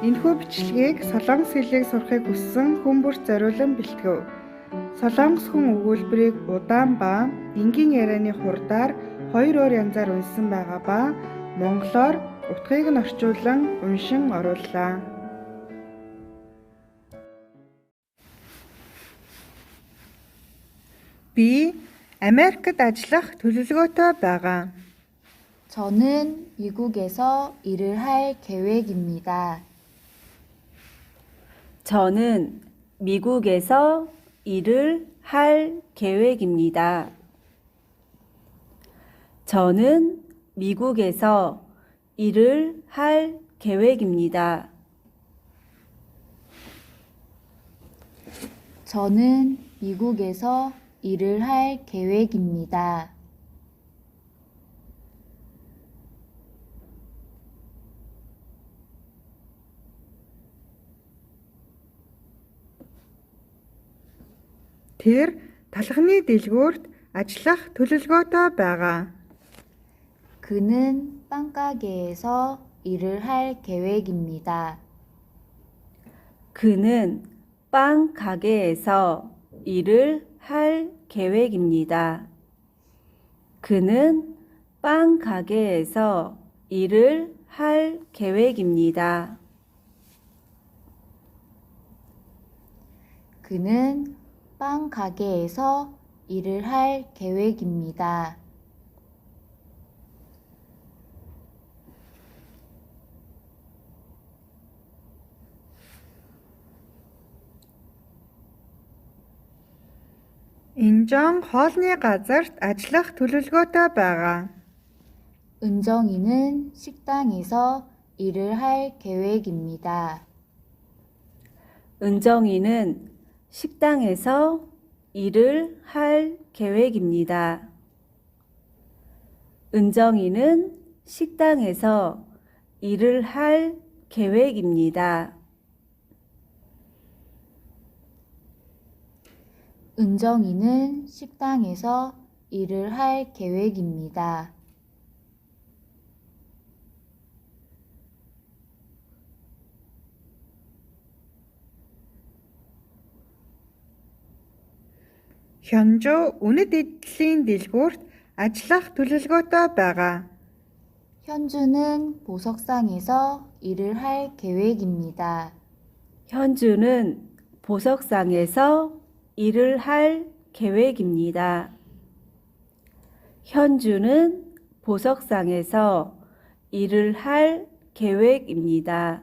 Энэхүү бичлэгийг Солонгос хэлийг сурахыг хүссэн хүн бүрт зориулан бэлтгэв. Солонгос хүн өгүүлбэрийг удаан ба энгийн ярианы хурдаар хоёр өөр янзаар уншсан байгаа ба монголоор утгыг нь орчуулан уншин орууллаа. Би Америкт ажиллах төлөвлөгөөтэй байгаа. 저는 미국에서 일을 할 계획입니다. 저는 미국에서 일을 할 계획입니다. 저는 미국에서 일을 할 계획입니다. 저는 미국에서 일을 할 계획입니다. Тэр талхны дэлгүүрт ажиллах төлөвлөгөөтэй байгаа. 그는 빵가게에서 일을 할 계획입니다. 그는 빵 가게에서 일을 할 계획입니다. 그는 빵 가게에서 일을 할 계획입니다. 그는 빵 가게에서 일을 할 계획입니다. Инжон хоолны газарт ажиллах төлөвлөгөөтэй байгаа. 은정이는 식당에서 일을 할 계획입니다. 은정이는 식당에서 일을 할 계획입니다. 은정이는 식당에서 일을 할 계획입니다. 은정이는 식당에서 일을 할 계획입니다. 현주 үнэт эдлийн дэлгүүрт ажиллах төлөвлөгөөтэй байгаа. 현주는 보석상에서 일을 할 계획입니다. 현주는 보석상에서 일을 할 계획입니다. 현주는 보석상에서 일을 할 계획입니다.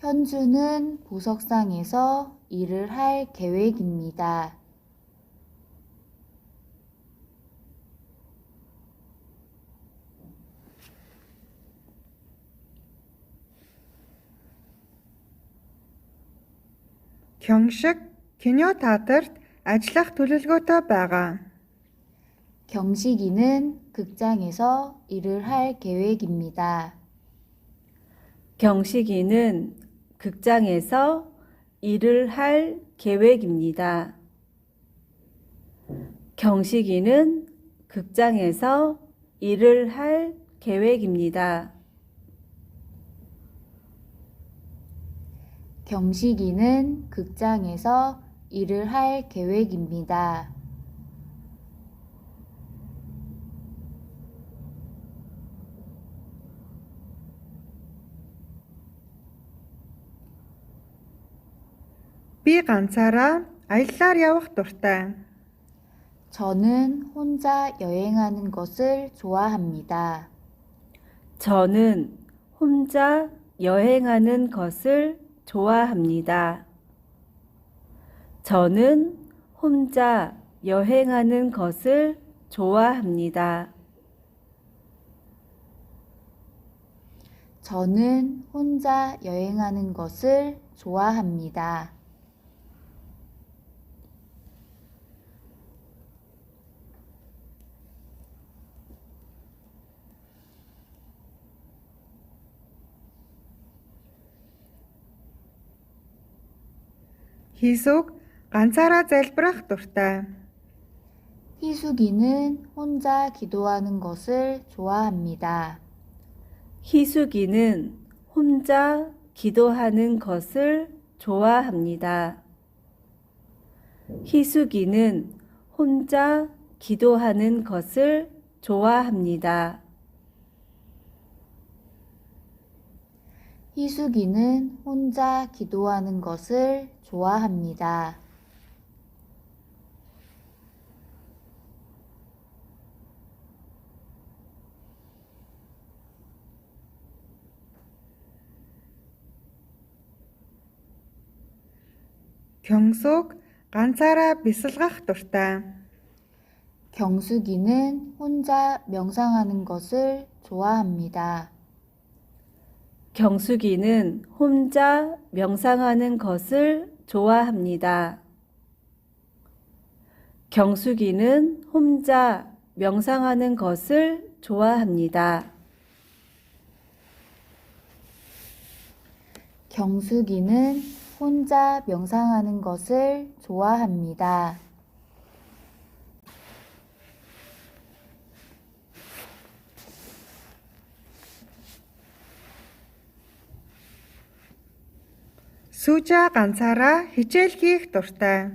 현주는 보석상에서 일을 할 계획입니다. 경식 кино театрт ажиллах төлөвлөгөөтэй байгаа. 경식이는 극장에서 일을 할 계획입니다. 경식이는 극장에서 일을 할 계획입니다. 경식이는 극장에서 일을 할 계획입니다. 경식이는 극장에서 일을 할 계획입니다. Би ганцаараа аяллаар явах дуртай. 저는 혼자 여행하는 것을 좋아합니다. 저는 혼자 여행하는 것을 좋아합니다. 저는 혼자 여행하는 것을 좋아합니다. 저는 혼자 여행하는 것을 좋아합니다. 희숙 ганцаараа залбирах дуртай. 희숙이는 혼자 기도하는 것을 좋아합니다. 희숙이는 혼자 기도하는 것을 좋아합니다. 희숙이는 혼자 기도하는 것을 좋아합니다. 희숙이는 혼자 기도하는 것을 좋아합니다. 경숙 ганцаараа бясалгах дуртай. 경숙이는 혼자 명상하는 것을 좋아합니다. 경숙이는 혼자 명상하는 것을 좋아합니다. 경숙이는 혼자 명상하는 것을 좋아합니다. 경숙이는 혼자 명상하는 것을 좋아합니다. 수자 ганцаараа хичээл хийх дуртай.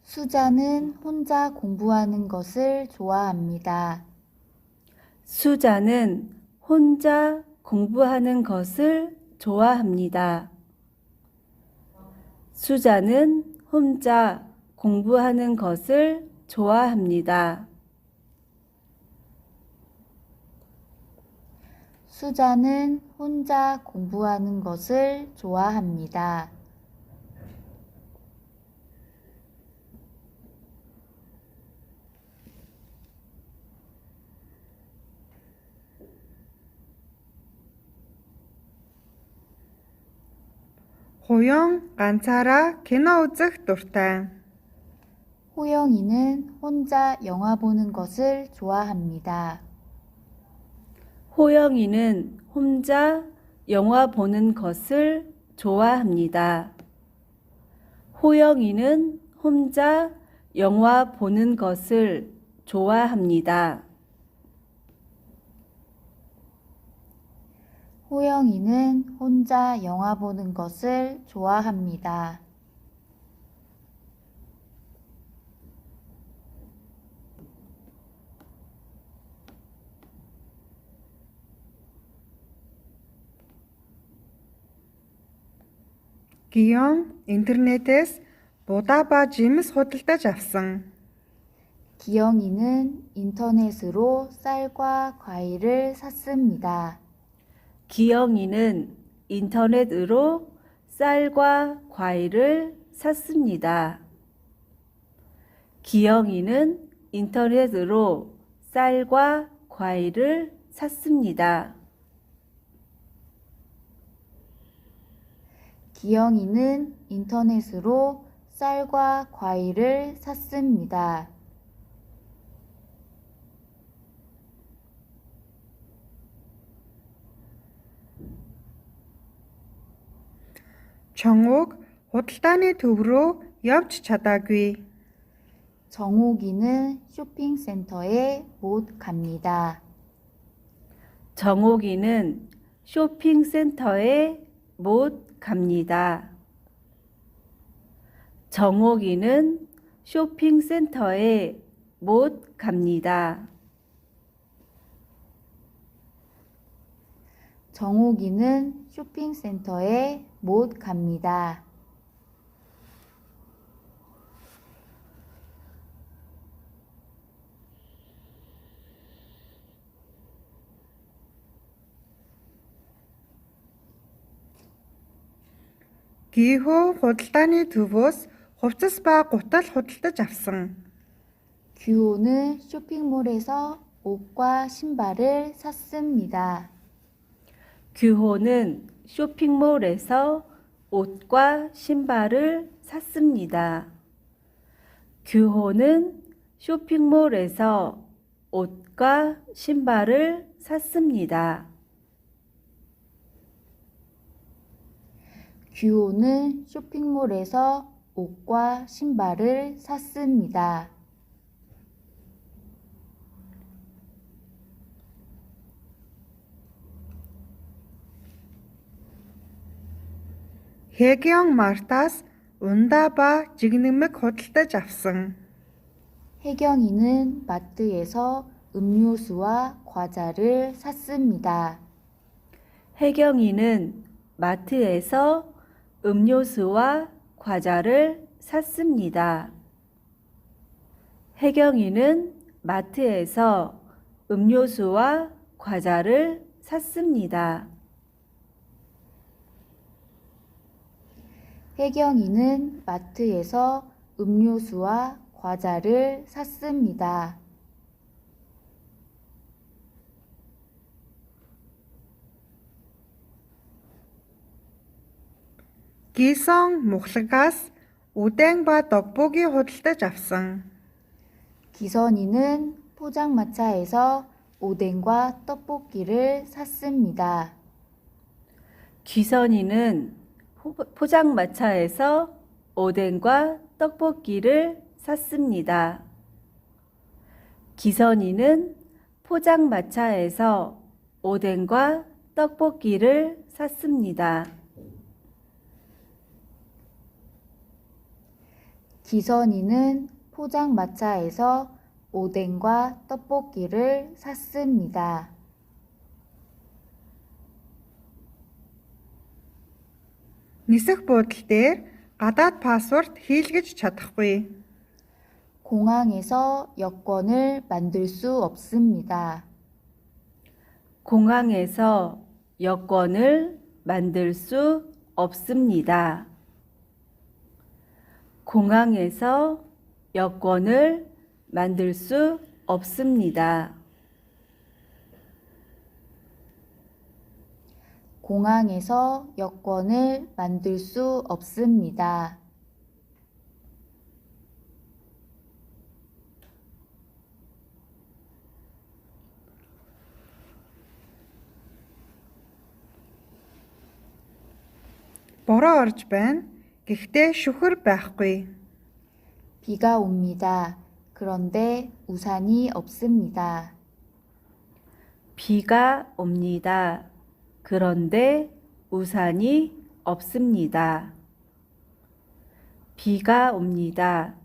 수자는 혼자 공부하는 것을 좋아합니다. 수자는 혼자 공부하는 것을 좋아합니다. 수자는 혼자 공부하는 것을 좋아합니다. 수자는 혼자 공부하는 것을 좋아합니다. Хуян ганцаараа кино үзэх дуртай. 호영이는 혼자 영화 보는 것을 좋아합니다. 호영이는 혼자 영화 보는 것을 좋아합니다. 호영이는 혼자 영화 보는 것을 좋아합니다. 호영이는 혼자 영화 보는 것을 좋아합니다. Гион интернетээс будаа ба жимс худалдаж авсан. 기영이는 인터넷으로 쌀과 과일을 샀습니다. 기영이는 인터넷으로 쌀과 과일을 샀습니다. 기영이는 인터넷으로 쌀과 과일을 샀습니다. 기영이는 인터넷으로 쌀과 과일을 샀습니다. Чонгууг худалдааны төв рүү явж чадаагүй. 정옥이는 쇼핑센터에 못 갑니다. 정옥이는 쇼핑센터에 못 갑니다. 정옥이는 쇼핑센터에 못 갑니다. 정옥이는 쇼핑센터에 못 갑니다. Гийхүү худалдааны төвөөс хувцас ба гутал худалдаж авсан. 규호는 쇼핑몰에서 옷과 신발을 샀습니다. 규호는 쇼핑몰에서 옷과 신발을 샀습니다. 규호는 쇼핑몰에서 옷과 신발을 샀습니다. 규호는 쇼핑몰에서 옷과 신발을 샀습니다. Хэгион Мартаас ундаа ба жигнэмэг худалдаж авсан. 혜경이는 마트에서 음료수와 과자를 샀습니다. 혜경이는 마트에서 음료수와 과자를 샀습니다. 혜경이는 마트에서 음료수와 과자를 샀습니다. 혜경이는 마트에서 음료수와 과자를 샀습니다. Гисон мухлагаас 우댕 ба 떡볶이 худалдаж авсан. 기선이는 포장마차에서 오뎅과 떡볶이를 샀습니다. 기선이는 포장마차에서 오뎅과 떡볶이를 샀습니다. 기선이는 포장마차에서 오뎅과 떡볶이를 샀습니다. 기선이는 포장마차에서 오뎅과 떡볶이를 샀습니다. Нисэх буудлын дээр гадаад паспорт хийлгэж чадахгүй. 공항에서 여권을 만들 수 없습니다. 공항에서 여권을 만들 수 없습니다. 공항에서 여권을 만들 수 없습니다. 공항에서 여권을 만들 수 없습니다. Бороо орж байна. Гэхдээ шүхэр байхгүй. 비가 옵니다. 그런데 우산이 없습니다. 비가 옵니다. 그런데 우산이 없습니다. 비가 옵니다.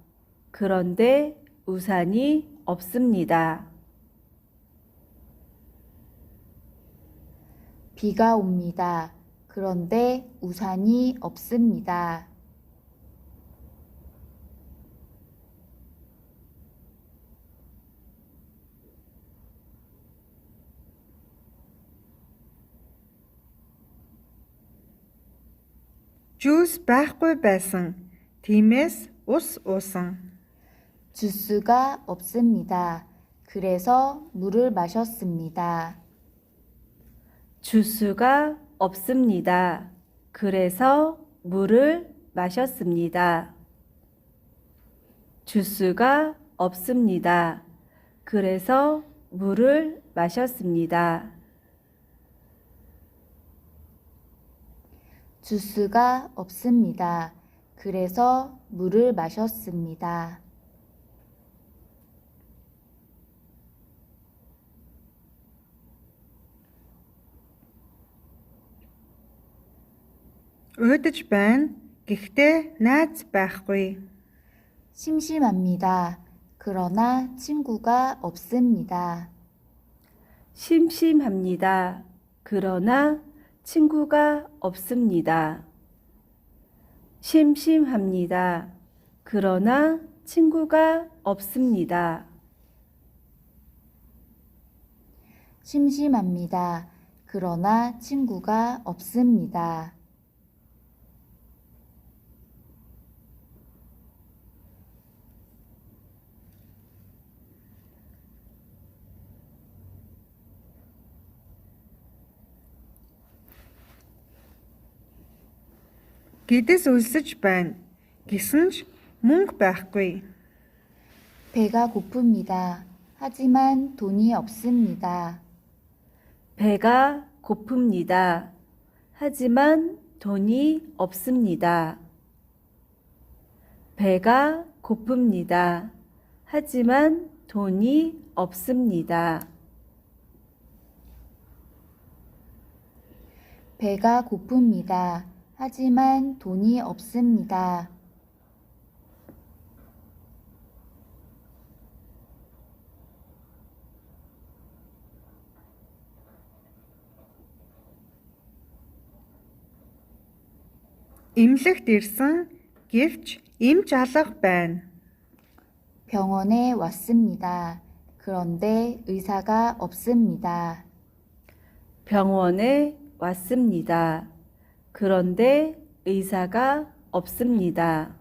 그런데 우산이 없습니다. 비가 옵니다. 그런데 우산이 없습니다. Жүүс байхгүй байсан. Тиймээс ус уусан. 주스가 없습니다. 그래서 물을 마셨습니다. 주스가 없습니다. 그래서 물을 마셨습니다. 주스가 없습니다. 그래서 물을 마셨습니다. 주스가 없습니다. 그래서 물을 마셨습니다. Уудаж байна. Гэхдээ найз байхгүй. 심심합니다. 그러나 친구가 없습니다. 심심합니다. 그러나 친구가 없습니다. 심심합니다. 그러나 친구가 없습니다. 심심합니다. 그러나 친구가 없습니다. Гэдэс өлсөж байна. Гэсэн ч мөнгө байхгүй. 배가 고픕니다. 하지만 돈이 없습니다. 배가 고픕니다. 하지만 돈이 없습니다. 배가 고픕니다. 하지만 돈이 없습니다. 배가 고픕니다. 하지만 돈이 없습니다. Эмнэлэгт ирсэн гэвч эмч алга байна. 병원에 왔습니다. 그런데 의사가 없습니다. 병원에 왔습니다. 그런데 의사가 없습니다.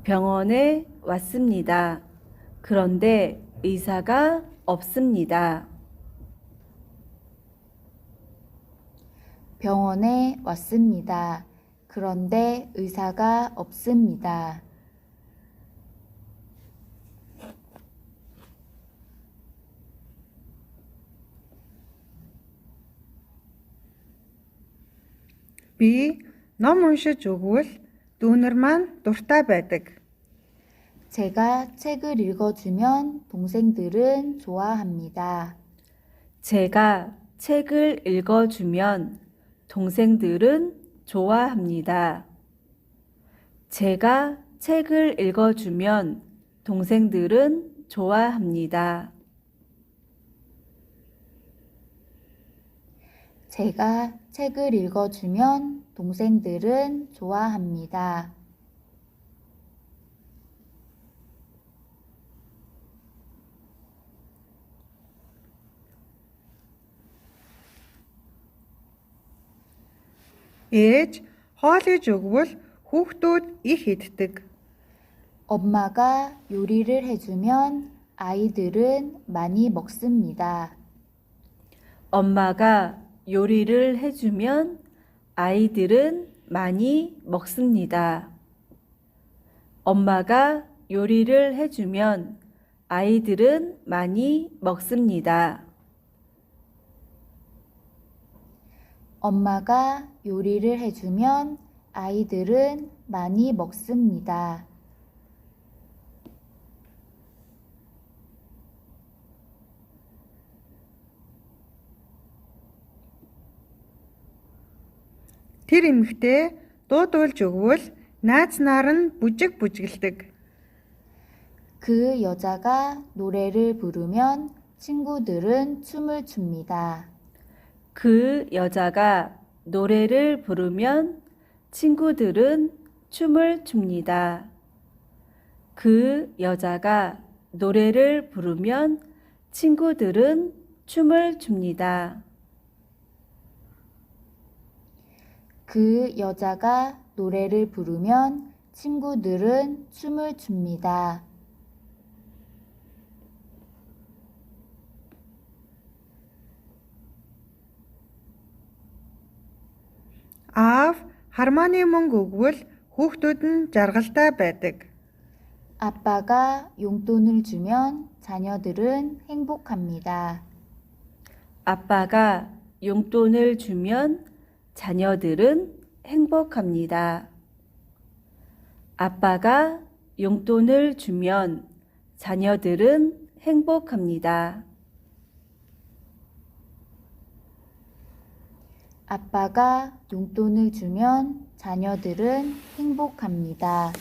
병원에 왔습니다. 그런데 의사가 없습니다. 병원에 왔습니다. 그런데 의사가 없습니다. Би ном уншиж өгвөл дүүнер маань дуртай байдаг. 제가 책을 읽어주면 동생들은 좋아합니다. 제가 책을 읽어주면 동생들은 좋아합니다. 제가 책을 읽어주면 동생들은 좋아합니다. 제가 책을 읽어주면 동생들은 좋아합니다. Ээж хоол хийж өгвөл хүүхдүүд их иддэг. 엄마가 요리를 해주면 아이들은 많이 먹습니다. 엄마가 요리를 해주면 아이들은 많이 먹습니다. 엄마가 요리를 해주면 아이들은 많이 먹습니다. 엄마가 요리를 해주면 아이들은 많이 먹습니다. Тэр эмэгтэй дууд уйлж өгвөл найз нар нь бүжиг бүжгэлдэг. 그 여자가 노래를 부르면 친구들은 춤을 춥니다. 그 여자가 노래를 부르면 친구들은 춤을 춥니다. 그 여자가 노래를 부르면 친구들은 춤을 춥니다. 그 여자가 노래를 부르면 친구들은 춤을 춥니다. Аав хармааны мөнгө өгвөл хүүхдүүд нь жаргалтай байдаг. 아빠가 용돈을 주면 자녀들은 행복합니다. 아빠가 용돈을 주면 자녀들은 행복합니다. 아빠가 용돈을 주면 자녀들은 행복합니다. 아빠가 용돈을 주면 자녀들은 행복합니다.